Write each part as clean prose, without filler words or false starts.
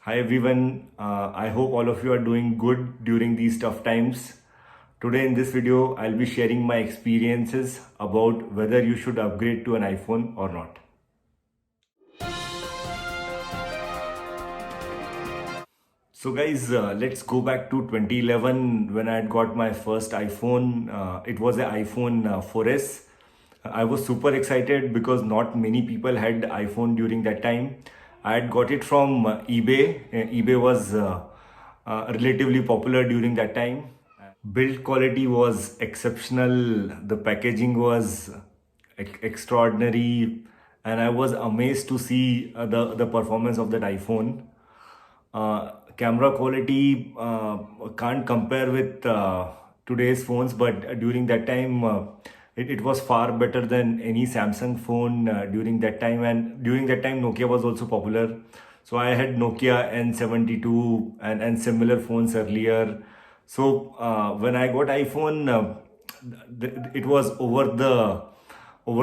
Hi everyone, I hope all of you are doing good during these tough times. Today in this video, I'll be sharing my experiences about whether you should upgrade to an iPhone or not. So guys, let's go back to 2011 when I had got my first iPhone. It was an iPhone 4S. I was super excited because not many people had iPhone during that time. I had got it from eBay. eBay was relatively popular during that time. Build quality was exceptional. The packaging was extraordinary, and I was amazed to see the performance of that iPhone. Camera quality can't compare with today's phones, but during that time it was far better than any Samsung phone during that time. And during that time Nokia was also popular, so I had Nokia N72 and similar phones earlier. So when I got iPhone, it was over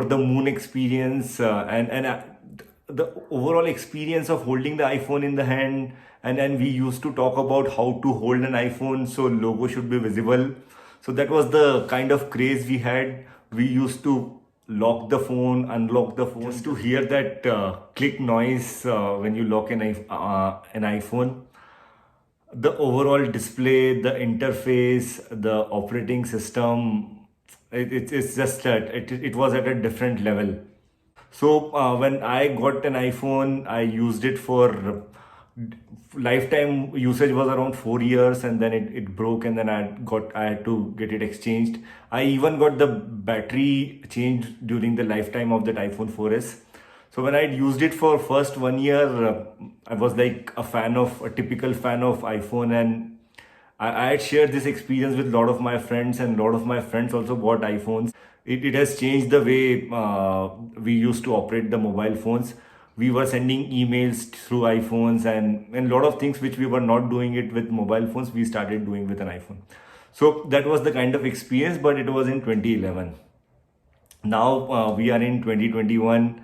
the moon experience, and the overall experience of holding the iPhone in the hand. And then we used to talk about how to hold an iPhone so logo should be visible. So that was the kind of craze we had. We used to lock the phone, unlock the phone just to hear that click noise when you lock an iPhone. The overall display, the interface, the operating system, it's just that it was at a different level. So when I got an iPhone, I used it for lifetime usage was around 4 years, and then it broke, and then I had to get it exchanged. I even got the battery changed during the lifetime of that iPhone 4S. So when I used it for first 1 year, I was like a typical fan of iPhone, and I had shared this experience with a lot of my friends, and a lot of my friends also bought iPhones. It has changed the way we used to operate the mobile phones. We were sending emails through iPhones, and a lot of things which we were not doing it with mobile phones, we started doing with an iPhone. So that was the kind of experience, but it was in 2011. Now we are in 2021.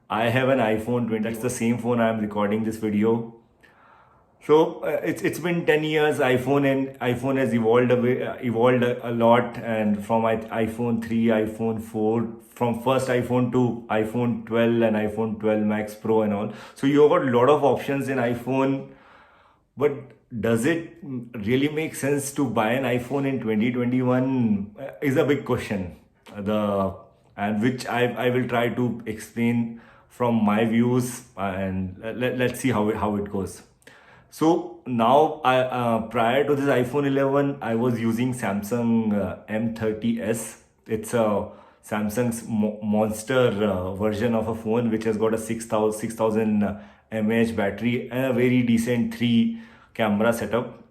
I have an iPhone 20. That's the same phone I am recording this video. So it's been 10 years. iPhone has evolved a lot, and from iPhone 3, iPhone 4, from first iPhone to iPhone 12 and iPhone 12 Max Pro and all. So you have got a lot of options in iPhone, but does it really make sense to buy an iPhone in 2021 is a big question. The and which I will try to explain from my views, and let's see how it goes. So now, prior to this iPhone 11, I was using Samsung M30s. It's a Samsung's monster version of a phone which has got a 6,000 mAh battery and a very decent three camera setup.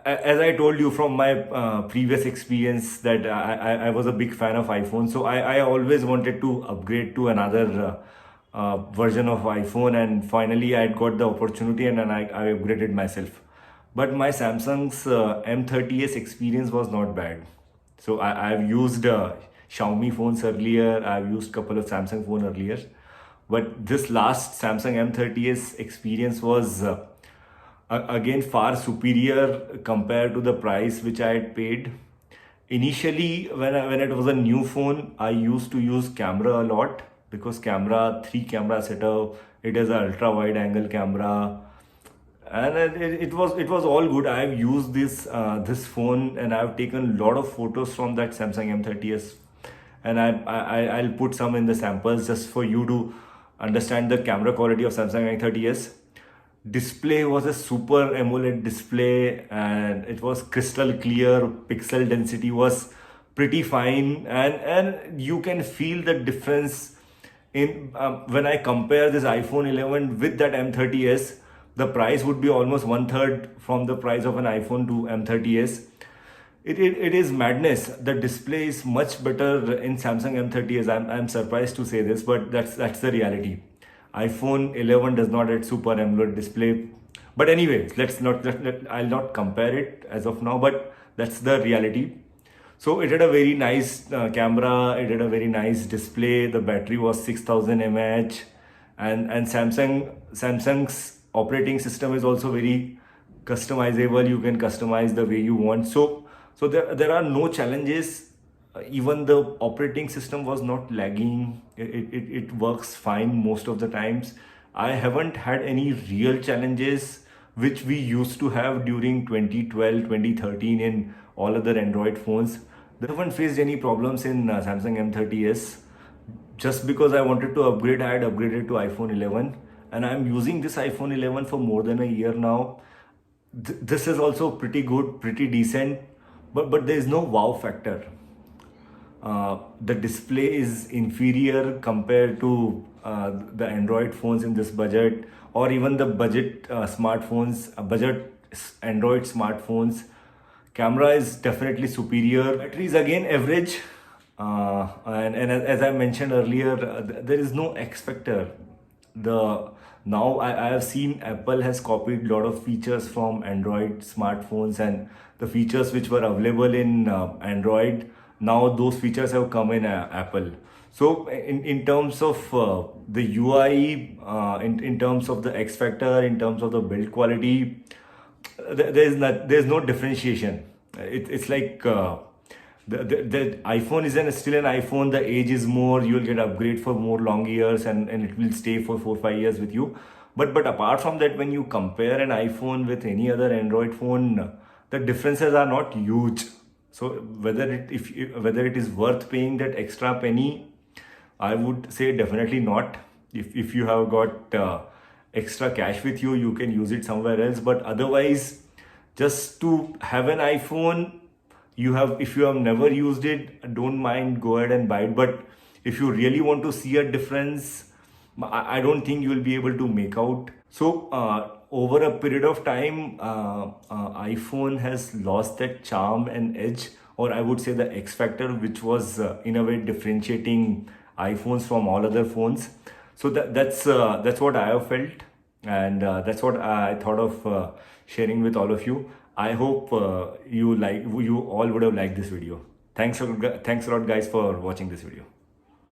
As I told you from my previous experience, that I was a big fan of iPhone. So I always wanted to upgrade to another version of iPhone, and finally I had got the opportunity, and then I upgraded myself. But my Samsung's M30s experience was not bad. So I've used Xiaomi phones earlier, I've used couple of Samsung phone earlier, but this last Samsung M30s experience was again far superior compared to the price which I had paid. Initially, when it was a new phone, I used to use camera a lot, because three camera setup, it is an ultra wide angle camera, and it was all good. I've used this phone, and I've taken a lot of photos from that Samsung M30s, and I'll put some in the samples just for you to understand the camera quality of Samsung M30s. Display was a super AMOLED display, and it was crystal clear. Pixel density was pretty fine, and you can feel the difference in when I compare this iPhone 11 with that M30s. The price would be almost one third from the price of an iPhone to M30s. It is madness. The display is much better in Samsung M30s. I'm surprised to say this, but that's the reality. iPhone 11 does not have Super AMOLED display. But anyway, I'll not compare it as of now, but that's the reality. So it had a very nice camera, it had a very nice display. The battery was 6,000 mAh, and Samsung's operating system is also very customizable. You can customize the way you want. So there are no challenges. Even the operating system was not lagging. It works fine most of the times. I haven't had any real challenges which we used to have during 2012 2013 in all other Android phones. I haven't faced any problems in Samsung M30s. Just because I wanted to upgrade, I had upgraded to iPhone 11, and I'm using this iPhone 11 for more than a year now. This is also pretty good, pretty decent, but there is no wow factor. The display is inferior compared to the Android phones in this budget, or even the budget smartphones, budget Android smartphones. Camera is definitely superior. Battery is again average. And as I mentioned earlier, there is no X factor. Now I have seen Apple has copied a lot of features from Android smartphones, and the features which were available in Android, now those features have come in Apple. So in terms of the UI, in terms of the X factor, in terms of the build quality, there's no differentiation. It's like the iPhone still an iPhone. The age is more. You'll get upgrade for more long years, and it will stay for 4 5 years with you. But apart from that, when you compare an iPhone with any other Android phone, the differences are not huge. So whether it is worth paying that extra penny, I would say definitely not. If you have got extra cash with you, you can use it somewhere else. But otherwise, just to have an iPhone, if you have never used it, don't mind, go ahead and buy it. But if you really want to see a difference, I don't think you will be able to make out. So over a period of time, iPhone has lost that charm and edge, or I would say the X factor, which was in a way differentiating iPhones from all other phones. So that's what I have felt, and that's what I thought of sharing with all of you. I hope you all would have liked this video. Thanks a lot, guys, for watching this video.